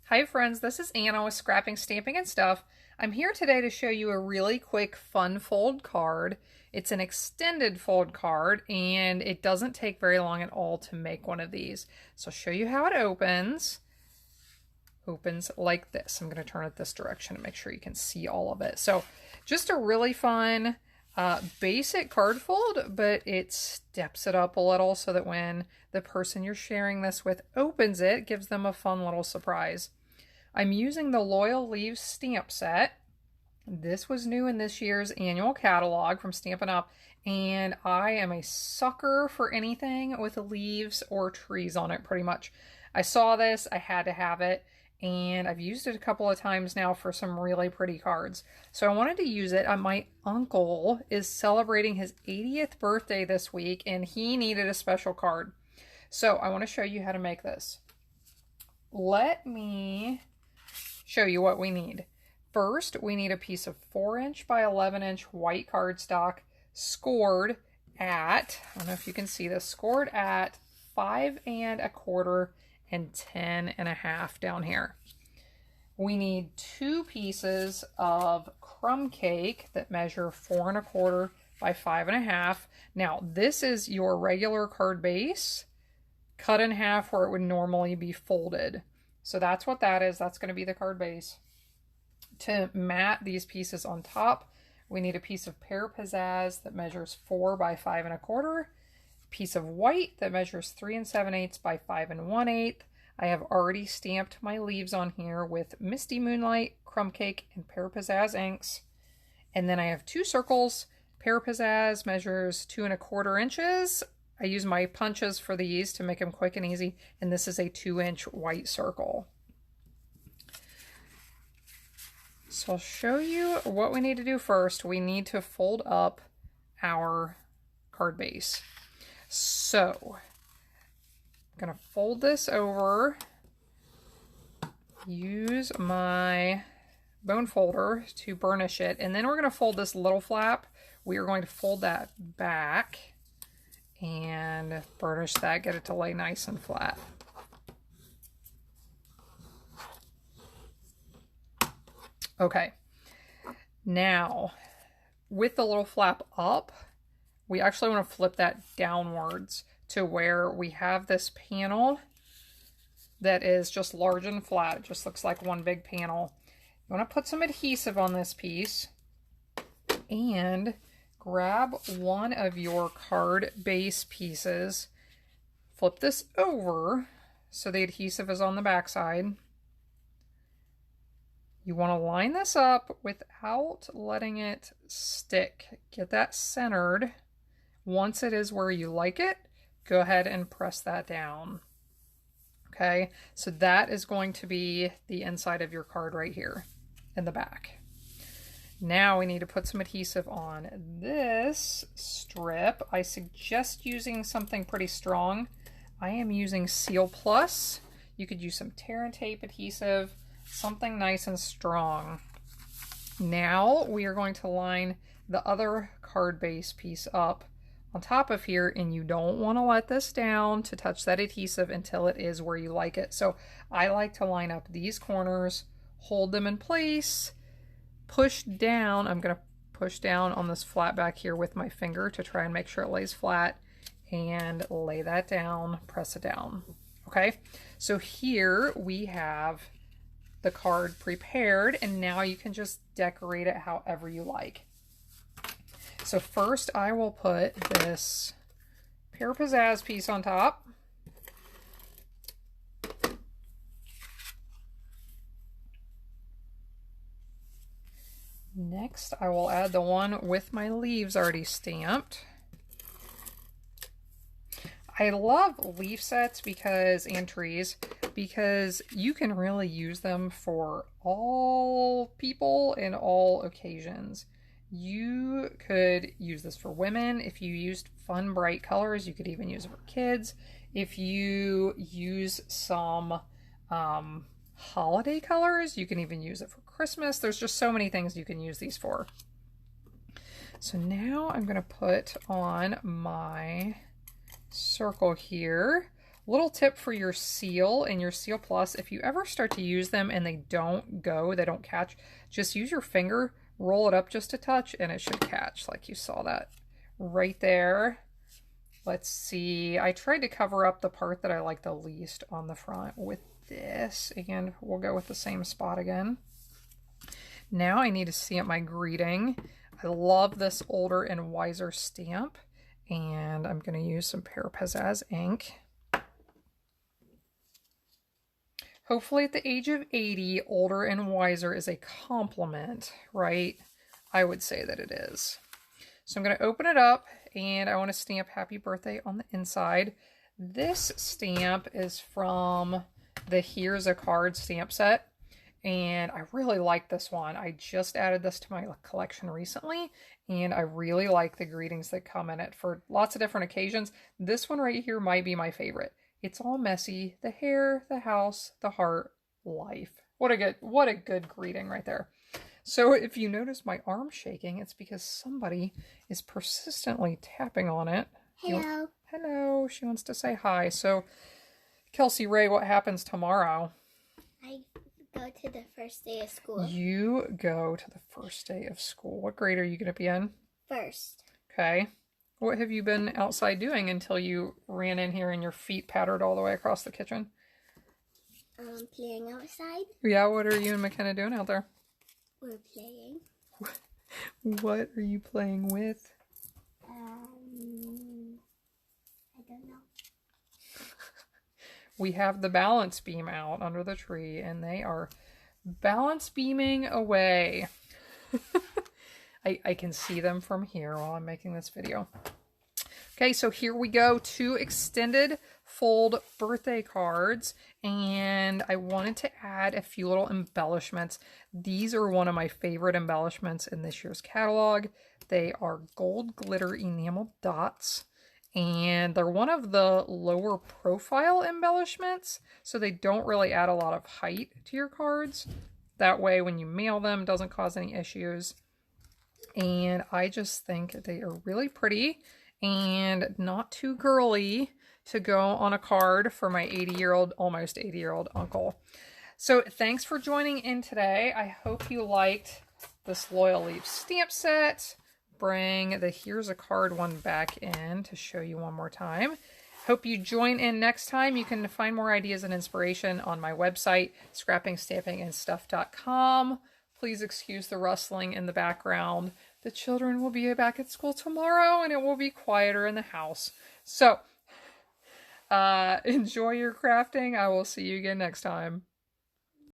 Hi friends, this is Anna with Scrapping, Stamping, and Stuff. I'm here today to show you a really quick fun fold card. It's an extended fold card and it doesn't take very long at all to make one of these. So I'll show you how it opens. Opens like this. I'm going to turn it this direction to make sure you can see all of it. So just a really fun basic card fold, but it steps it up a little so that when the person you're sharing this with opens it, it gives them a fun little surprise. I'm using the Loyal Leaves stamp set. This was new in this year's annual catalog from Stampin' Up, and I am a sucker for anything with leaves or trees on it, pretty much. I saw this, I had to have it, and I've used it a couple of times now for some really pretty cards. So I wanted to use it. My uncle is celebrating his 80th birthday this week, and he needed a special card. So I want to show you how to make this. Let me show you what we need. First, we need a piece of 4" by 11" white cardstock scored at, I don't know if you can see this, scored at 5 1/4 and 10 1/2 down here. We need 2 pieces of crumb cake that measure 4 1/4 by 5 1/2. Now, this is your regular card base cut in half where it would normally be folded. So that's what that is. That's going to be the card base. To mat these pieces on top, we need a piece of pear pizzazz that measures 4 by 5 1/4, a piece of white that measures 3 7/8 by 5 1/8. I have already stamped my leaves on here with Misty Moonlight, Crumb Cake, and Pear Pizzazz inks. And then I have 2 circles. Pear Pizzazz measures 2 1/4 inches. I use my punches for these to make them quick and easy, and this is a 2" white circle. So I'll show you what we need to do first. We need to fold up our card base. So I'm going to fold this over, use my bone folder to burnish it, and then we're going to fold this little flap. We are going to fold that back and burnish that, get it to lay nice and flat. Okay, now with the little flap up, we actually want to flip that downwards to where we have this panel that is just large and flat. It just looks like one big panel. You want to put some adhesive on this piece and grab one of your card base pieces, flip this over so the adhesive is on the back side. You want to line this up without letting it stick. Get that centered. Once it is where you like it, go ahead and press that down. Okay, so that is going to be the inside of your card right here in the back. Now we need to put some adhesive on this strip. I suggest using something pretty strong. I am using Seal Plus. You could use some tear and tape adhesive, something nice and strong. Now we are going to line the other card base piece up on top of here, and you don't want to let this down to touch that adhesive until it is where you like it. So I like to line up these corners, hold them in place, push down. I'm going to push down on this flat back here with my finger to try and make sure it lays flat, and lay that down, press it down. Okay, so here we have the card prepared, and now you can just decorate it however you like. So first I will put this Pear Pizzazz piece on top. Next, I will add the one with my leaves already stamped. I love leaf sets and trees because you can really use them for all people and all occasions. You could use this for women. If you used fun, bright colors, you could even use it for kids. If you use some holiday colors, you can even use it for Christmas. There's just so many things you can use these for. So now I'm going to put on my circle here. Little tip for your Seal and your Seal Plus, if you ever start to use them and they don't go, they don't catch, just use your finger, roll it up just a touch, and it should catch, like you saw that right there. Let's see, I tried to cover up the part that I like the least on the front with this, and we'll go with the same spot again. Now I need to stamp my greeting. I love this Older and Wiser stamp, and I'm going to use some Pear Pizzazz ink. Hopefully at the age of 80, older and wiser is a compliment, right? I would say that it is. So I'm going to open it up, and I want to stamp Happy Birthday on the inside. This stamp is from the Here's a Card stamp set, and I really like this one. I just added this to my collection recently, and I really like the greetings that come in it for lots of different occasions. This one right here might be my favorite. It's all messy. The hair, the house, the heart, life. What a good greeting right there. So if you notice my arm shaking, it's because somebody is persistently tapping on it. Hello. Hello. She wants to say hi. So Kelsey Ray, what happens tomorrow? I go to the first day of school. You go to the first day of school. What grade are you going to be in? First. Okay. What have you been outside doing until you ran in here and your feet pattered all the way across the kitchen? Playing outside. Yeah, what are you and McKenna doing out there? We're playing. What are you playing with? I don't know. We have the balance beam out under the tree, and they are balance beaming away. I can see them from here while I'm making this video. Okay, so here we go. 2 extended fold birthday cards, and I wanted to add a few little embellishments. These are one of my favorite embellishments in this year's catalog. They are gold glitter enamel dots, and they're one of the lower profile embellishments, so they don't really add a lot of height to your cards. That way, when you mail them, it doesn't cause any issues. And I just think they are really pretty and not too girly to go on a card for my 80-year-old, almost 80-year-old uncle. So thanks for joining in today. I hope you liked this Loyal Leaves stamp set. Bring the Here's a Card one back in to show you one more time. Hope you join in next time. You can find more ideas and inspiration on my website, scrappingstampingandstuff.com. Please excuse the rustling in the background. The children will be back at school tomorrow, and it will be quieter in the house. So, enjoy your crafting. I will see you again next time.